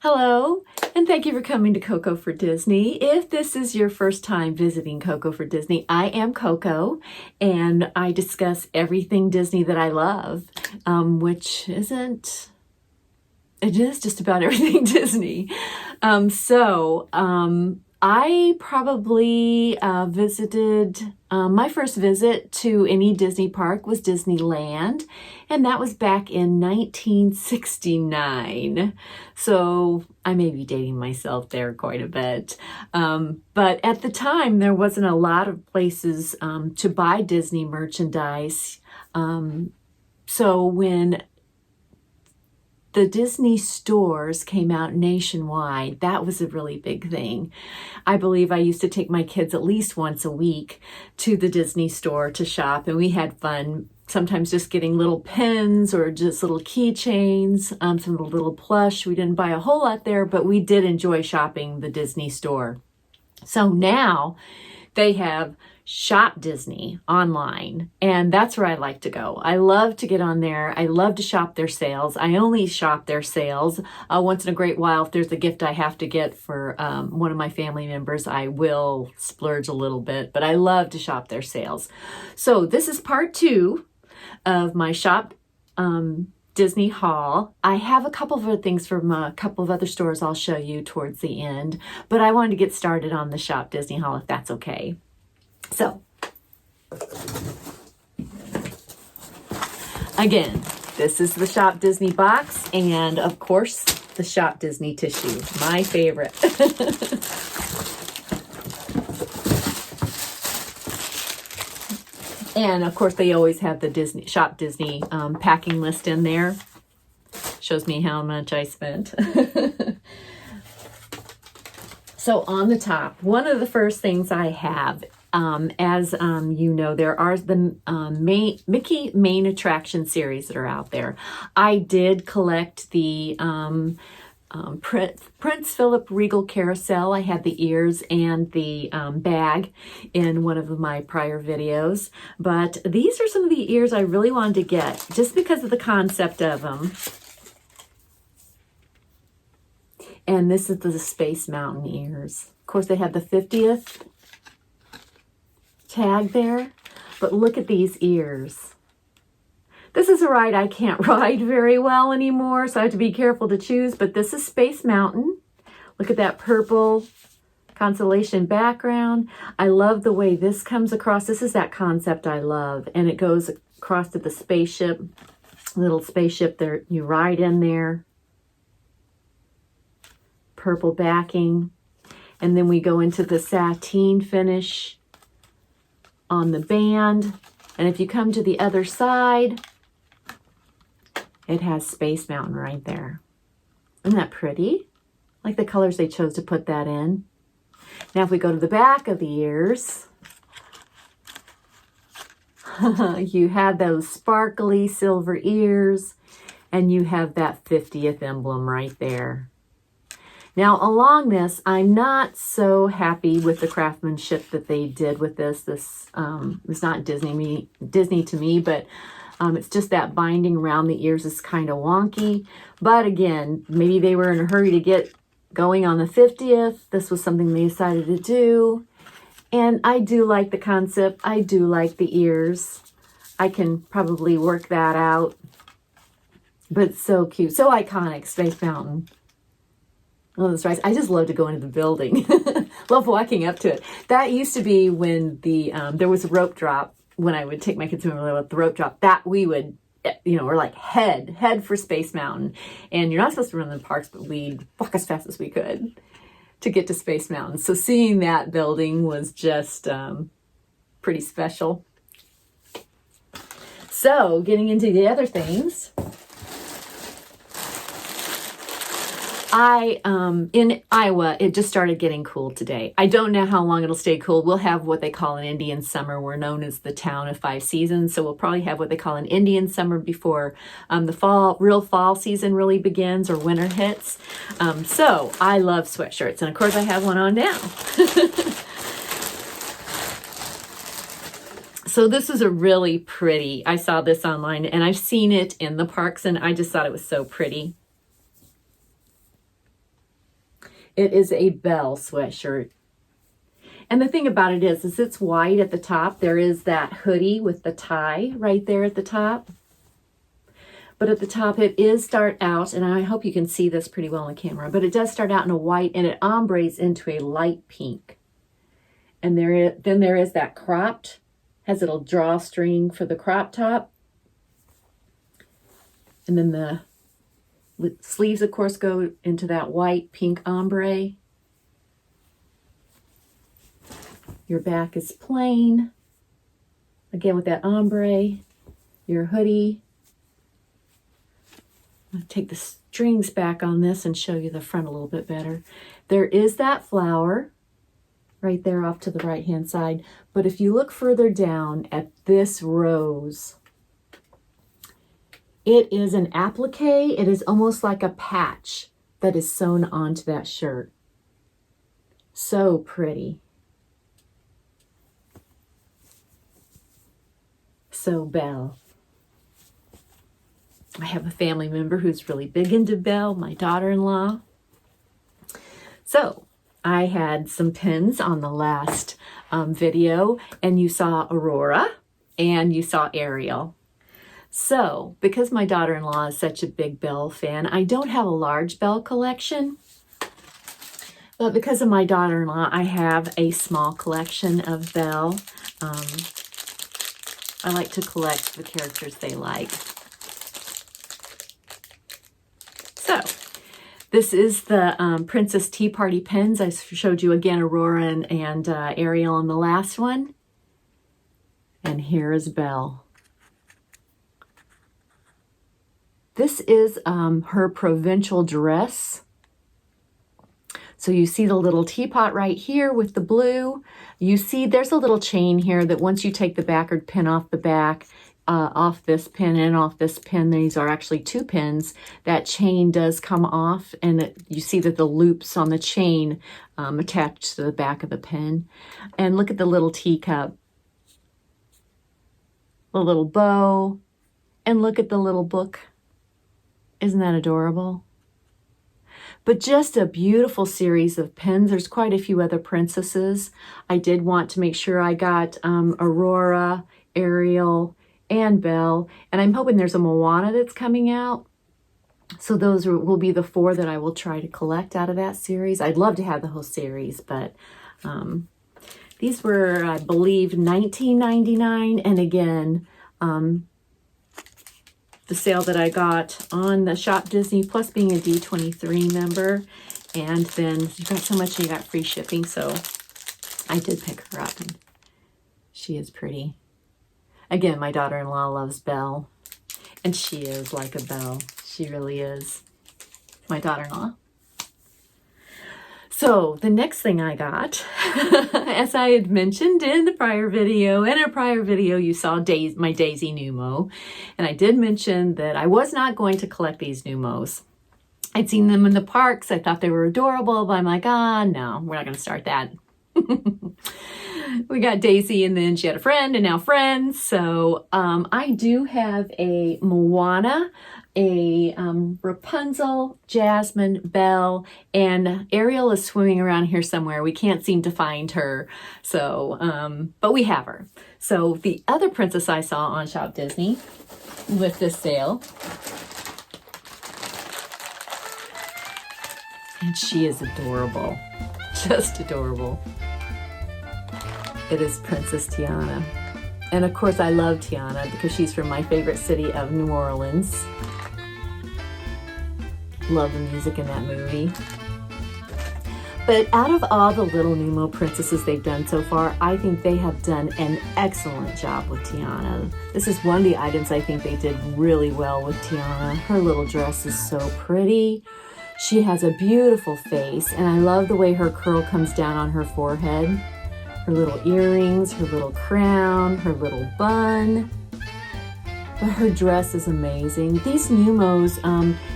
Hello, and thank you for coming to Coco for Disney. If this is your first time visiting Coco for Disney, I am Coco, and I discuss everything Disney that I love, which isn't, it is just about everything Disney. I probably visited, my first visit to any Disney park was Disneyland, and that was back in 1969. So I may be dating myself there quite a bit. But at the time, there wasn't a lot of places to buy Disney merchandise. So when the Disney stores came out nationwide, that was a really big thing. I believe I used to take my kids at least once a week to the Disney store to shop, and we had fun, sometimes just getting little pins or just little keychains, some little plush. We didn't buy a whole lot there, but we did enjoy shopping the Disney store. So now they have Shop Disney online, and that's where I like to go. I love to get on there. I love to shop their sales. I only shop their sales once in a great while. If there's a gift I have to get for one of my family members, I will splurge a little bit, but I love to shop their sales. So this is part 2 of my Shop Disney haul. I have a couple of other things from a couple of other stores I'll show you towards the end, but I wanted to get started on the Shop Disney haul if that's okay. So, again, this is the Shop Disney box, and of course, the Shop Disney tissue, my favorite. And of course, they always have the Shop Disney packing list in there. Shows me how much I spent. So on the top, one of the first things I have, as you know, there are the Mickey main attraction series that are out there. I did collect the Prince Philip Regal Carousel. I had the ears and the bag in one of my prior videos. But these are some of the ears I really wanted to get just because of the concept of them. And this is the Space Mountain ears. Of course, they have the 50th tag there, but look at these ears. This is a ride I can't ride very well anymore, so I have to be careful to choose, but this is Space Mountain. Look at that purple constellation background. I love the way this comes across. This is that concept I love, and it goes across to the spaceship, little spaceship there you ride in there. Purple backing, and then we go into the sateen finish on the band, and if you come to the other side, it has Space Mountain right there. Isn't that pretty? I like the colors they chose to put that in. Now if we go to the back of the ears, you have those sparkly silver ears, and you have that 50th emblem right there. Now, along this, I'm not so happy with the craftsmanship that they did with this. This is not Disney to me, but it's just that binding around the ears is kind of wonky. But again, maybe they were in a hurry to get going on the 50th. This was something they decided to do. And I do like the concept. I do like the ears. I can probably work that out. But it's so cute. So iconic, Space Mountain. Oh, that's right. I just love to go into the building. Love walking up to it. That used to be when there was a rope drop. When I would take my kids with the rope drop, that we would, or like head for Space Mountain. And you're not supposed to run in the parks, but we'd walk as fast as we could to get to Space Mountain. So seeing that building was just pretty special. So getting into the other things. In Iowa, it just started getting cool today. I don't know how long it'll stay cool. We'll have what they call an Indian summer. We're known as the town of 5 seasons. So we'll probably have what they call an Indian summer before the real fall season really begins or winter hits. So I love sweatshirts. And of course I have one on now. So this is a really pretty, I saw this online and I've seen it in the parks and I just thought it was so pretty. It is a Belle sweatshirt. And the thing about it is it's white at the top. There is that hoodie with the tie right there at the top. But at the top, it is start out, and I hope you can see this pretty well on camera, but it does start out in a white, and it ombres into a light pink. And then there is that cropped, has a little drawstring for the crop top. And then the sleeves, of course, go into that white pink ombre. Your back is plain, again with that ombre. Your hoodie. I'll take the strings back on this and show you the front a little bit better. There is that flower right there off to the right hand side, but if you look further down at this rose, it is an applique. It is almost like a patch that is sewn onto that shirt. So pretty. So Belle. I have a family member who's really big into Belle, my daughter-in-law. So I had some pins on the last video, and you saw Aurora and you saw Ariel. So because my daughter-in-law is such a big Belle fan, I don't have a large Belle collection, but because of my daughter-in-law, I have a small collection of Belle. I like to collect the characters they like. So, this is the Princess Tea Party pins. I showed you again Aurora and Ariel on the last one. And here is Belle. This is her provincial dress. So you see the little teapot right here with the blue. You see there's a little chain here that once you take the backward pin off the back, off this pin and off this pin, these are actually two pins, that chain does come off, and you see that the loops on the chain attached to the back of the pin. And look at the little teacup, the little bow, and look at the little book. Isn't that adorable? But just a beautiful series of pins. There's quite a few other princesses. I did want to make sure I got Aurora, Ariel, and Belle. And I'm hoping there's a Moana that's coming out. So those will be the four that I will try to collect out of that series. I'd love to have the whole series, but these were, I believe, $19.99. And again, the sale that I got on the Shop Disney, plus being a D23 member. And then you got so much and you got free shipping. So I did pick her up, and she is pretty. Again, my daughter-in-law loves Belle, and she is like a Belle. She really is. My daughter-in-law. So the next thing I got, as I had mentioned in a prior video, you saw my Daisy Numo. And I did mention that I was not going to collect these Numos. I'd seen them in the parks. I thought they were adorable, but I'm like, no, we're not going to start that. We got Daisy, and then she had a friend, and now friends. So I do have a Moana, a Rapunzel, Jasmine, Belle, and Ariel is swimming around here somewhere. We can't seem to find her. So, but we have her. So the other princess I saw on Shop Disney with this sale, and she is adorable, just adorable. It is Princess Tiana. And of course I love Tiana because she's from my favorite city of New Orleans. Love the music in that movie. But out of all the little Numo princesses they've done so far, I think they have done an excellent job with Tiana. This is one of the items I think they did really well with Tiana. Her little dress is so pretty. She has a beautiful face, and I love the way her curl comes down on her forehead. Her little earrings, her little crown, her little bun. But her dress is amazing. These Numos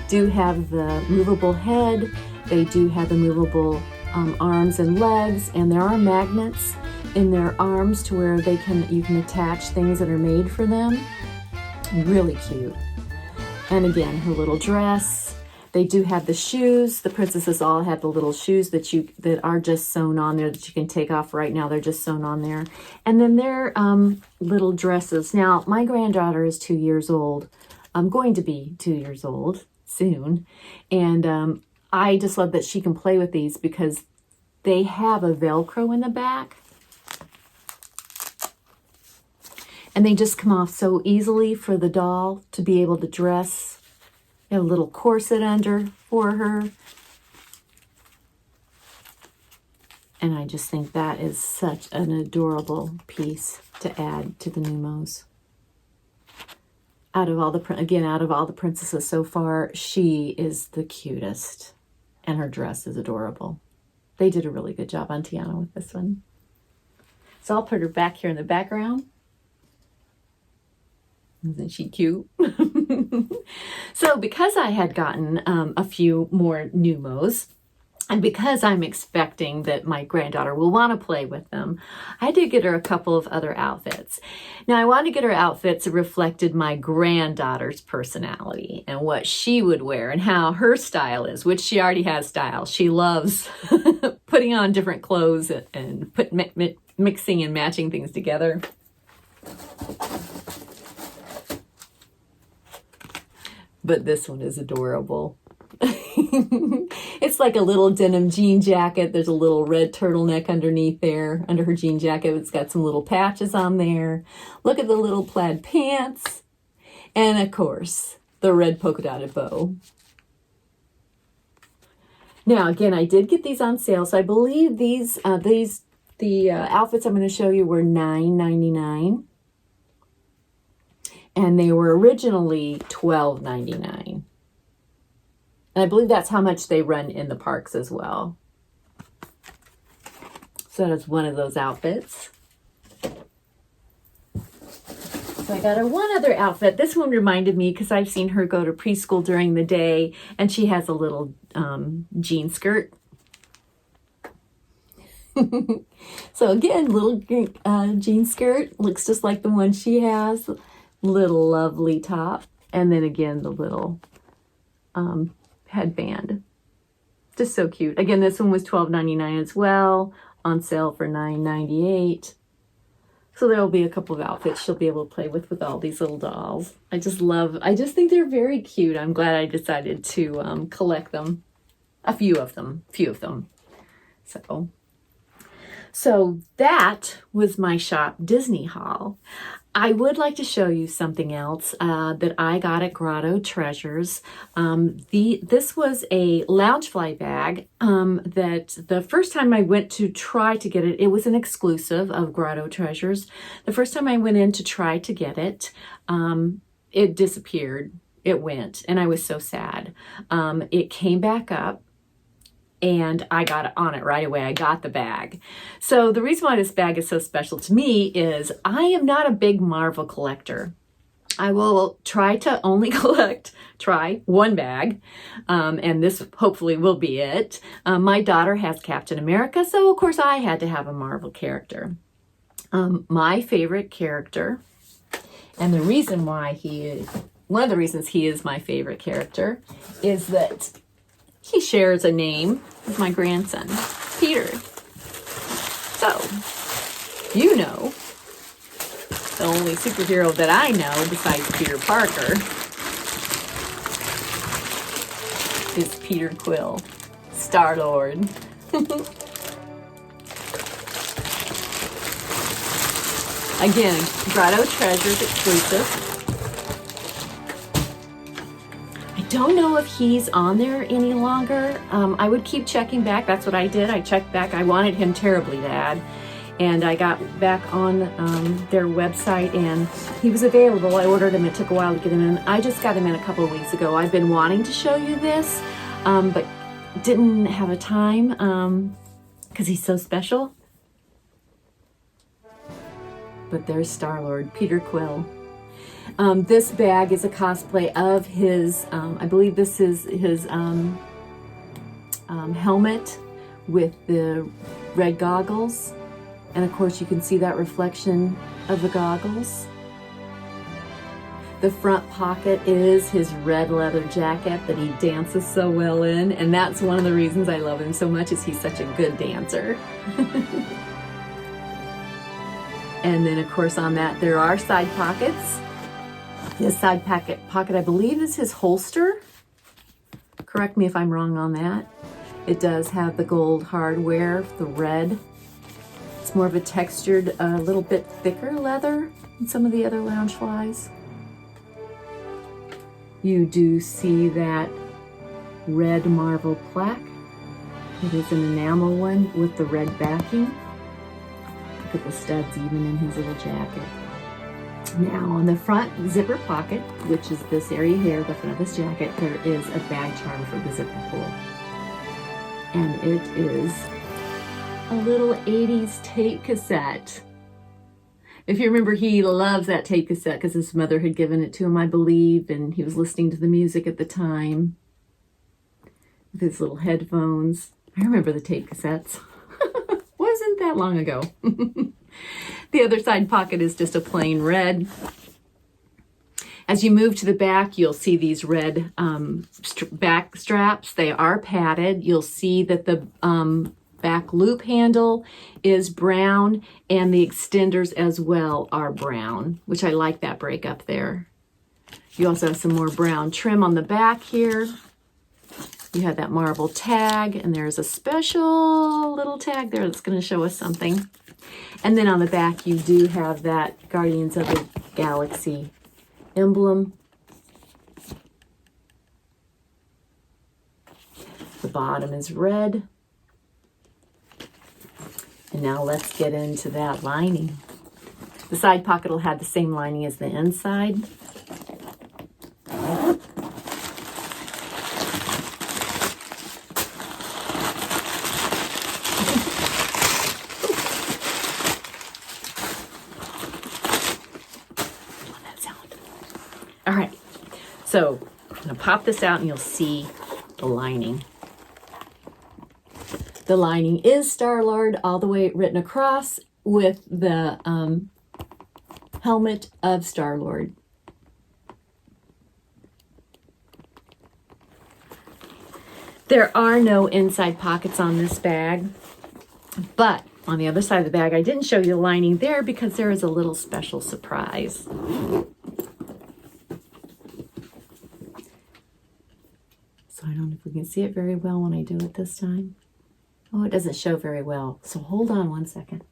do have the movable head. They do have the movable arms and legs, and there are magnets in their arms to where you can attach things that are made for them. Really cute. And again, her little dress. They do have the shoes. The princesses all have the little shoes that are just sewn on there that you can take off right now. They're just sewn on there. And then their little dresses. Now, my granddaughter is 2 years old. I'm going to be 2 years old soon. And I just love that she can play with these because they have a Velcro in the back. And they just come off so easily for the doll to be able to dress. You have a little corset under for her. And I just think that is such an adorable piece to add to the Numos. Out of all the princesses so far, she is the cutest. And her dress is adorable. They did a really good job on Tiana with this one. So I'll put her back here in the background. Isn't she cute? So because I had gotten a few more Numos, and because I'm expecting that my granddaughter will want to play with them, I did get her a couple of other outfits. Now, I wanted to get her outfits that reflected my granddaughter's personality and what she would wear and how her style is, which she already has style. She loves putting on different clothes and mixing and matching things together. But this one is adorable. It's like a little denim jean jacket. There's a little red turtleneck underneath there, under her jean jacket. It's got some little patches on there. Look at the little plaid pants. And of course, the red polka dotted bow. Now, again, I did get these on sale. So I believe the outfits I'm going to show you were $9.99. And they were originally $12.99. And I believe that's how much they run in the parks as well. So that is one of those outfits. So I got her one other outfit. This one reminded me because I've seen her go to preschool during the day. And she has a little jean skirt. So again, little jean skirt. Looks just like the one she has. Little lovely top. And then again, the little headband. Just so cute. Again, this one was $12.99 as well. On sale for $9.98. So there'll be a couple of outfits she'll be able to play with all these little dolls. I just think they're very cute. I'm glad I decided to collect them. A few of them. So that was my Shop Disney haul. I would like to show you something else that I got at Grotto Treasures. This was a Loungefly bag that the first time I went to try to get it, it was an exclusive of Grotto Treasures. The first time I went in to try to get it, it disappeared. It went, and I was so sad. It came back up. And I got on it right away. I got the bag. So the reason why this bag is so special to me is I am not a big Marvel collector. I will try to only try one bag. And this hopefully will be it. My daughter has Captain America. So of course I had to have a Marvel character. My favorite character, and the reason why one of the reasons he is my favorite character is that he shares a name with my grandson, Peter. So, you know, the only superhero that I know besides Peter Parker is Peter Quill, StarLord. Again, Grotto Treasures exclusive. Don't know if he's on there any longer. I would keep checking back. That's what I did. I checked back. I wanted him terribly bad. And I got back on their website and he was available. I ordered him. It took a while to get him in. I just got him in a couple of weeks ago. I've been wanting to show you this, but didn't have a time because he's so special. But there's StarLord, Peter Quill. This bag is a cosplay of his, I believe this is his helmet with the red goggles. And of course you can see that reflection of the goggles. The front pocket is his red leather jacket that he dances so well in, and that's one of the reasons I love him so much, is he's such a good dancer. And then of course on that there are side pockets. This side pocket, I believe, is his holster. Correct me if I'm wrong on that. It does have the gold hardware, the red. It's more of a textured, a little bit thicker leather than some of the other Loungeflies. You do see that red marble plaque. It is an enamel one with the red backing. Look at the studs even in his little jacket. Now on the front zipper pocket, which is this area here, the front of this jacket, there is a bag charm for the zipper pull. And it is a little 80s tape cassette. If you remember, he loves that tape cassette because his mother had given it to him, I believe, and he was listening to the music at the time with his little headphones. I remember the tape cassettes. Wasn't that long ago. The other side pocket is just a plain red. As you move to the back, you'll see these red back straps. They are padded. You'll see that the back loop handle is brown, and the extenders as well are brown, which I like that breakup there. You also have some more brown trim on the back here. You have that marble tag, and there's a special little tag there that's going to show us something. And then on the back, you do have that Guardians of the Galaxy emblem. The bottom is red. And now let's get into that lining. The side pocket will have the same lining as the inside. All right, so I'm gonna pop this out and you'll see the lining. The lining is StarLord all the way written across with the helmet of StarLord. There are no inside pockets on this bag, but on the other side of the bag, I didn't show you the lining there because there is a little special surprise. So I don't know if we can see it very well when I do it this time. Oh, it doesn't show very well. So hold on one second.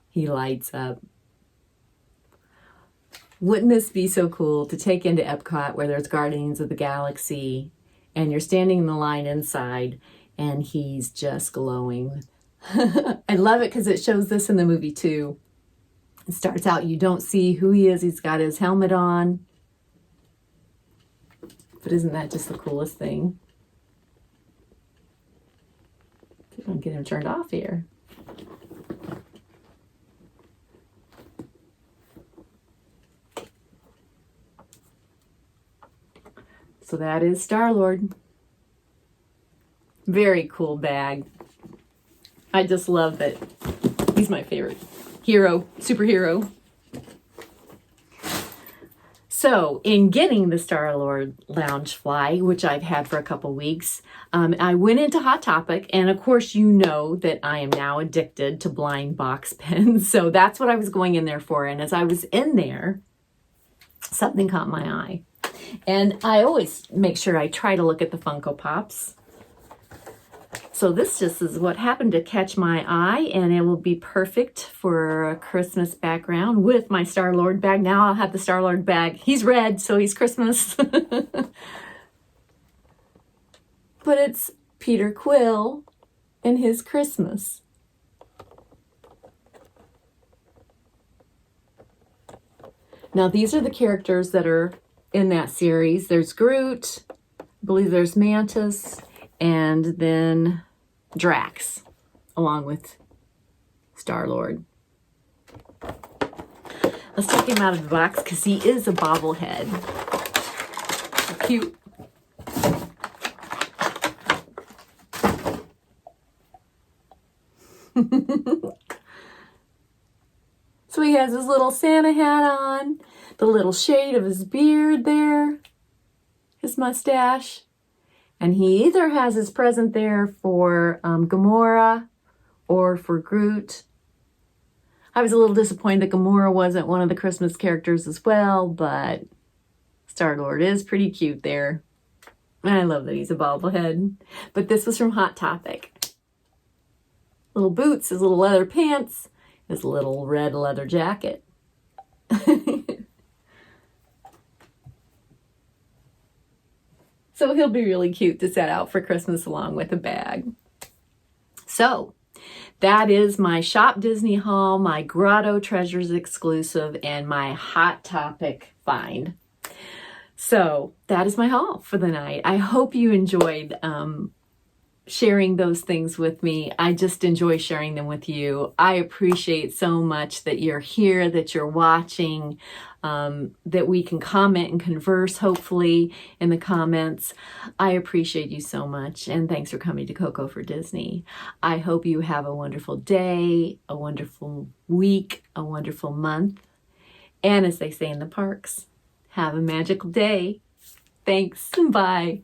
He lights up. Wouldn't this be so cool to take into Epcot where there's Guardians of the Galaxy and you're standing in the line inside and he's just glowing. I love it because it shows this in the movie too. It starts out, you don't see who he is. He's got his helmet on. But isn't that just the coolest thing? See if I can get him turned off here. So that is StarLord. Very cool bag. I just love that. He's my favorite hero, superhero. So in getting the StarLord Loungefly, which I've had for a couple weeks, I went into Hot Topic, and of course you know that I am now addicted to blind box pens. So that's what I was going in there for. And as I was in there, something caught my eye. And I always make sure I try to look at the Funko Pops. So this just is what happened to catch my eye, and it will be perfect for a Christmas background with my StarLord bag. Now I'll have the StarLord bag. He's red, so he's Christmas. But it's Peter Quill and his Christmas. Now these are the characters that are in that series. There's Groot, I believe there's Mantis, and then Drax, along with StarLord. Let's take him out of the box because he is a bobblehead. So cute. So he has his little Santa hat on, the little shade of his beard there, his mustache. And he either has his present there for Gamora or for Groot. I was a little disappointed that Gamora wasn't one of the Christmas characters as well, but StarLord is pretty cute there. And I love that he's a bobblehead. But this was from Hot Topic. Little boots, his little leather pants, his little red leather jacket. So he'll be really cute to set out for Christmas along with a bag. So that is my Shop Disney haul, my Grotto Treasures exclusive, and my Hot Topic find. So that is my haul for the night. I hope you enjoyed sharing those things with me. I just enjoy sharing them with you. I appreciate so much that you're here, that you're watching, that we can comment and converse, hopefully, in the comments. I appreciate you so much, and thanks for coming to Coco for Disney. I hope you have a wonderful day, a wonderful week, a wonderful month, and as they say in the parks, have a magical day. Thanks, and bye.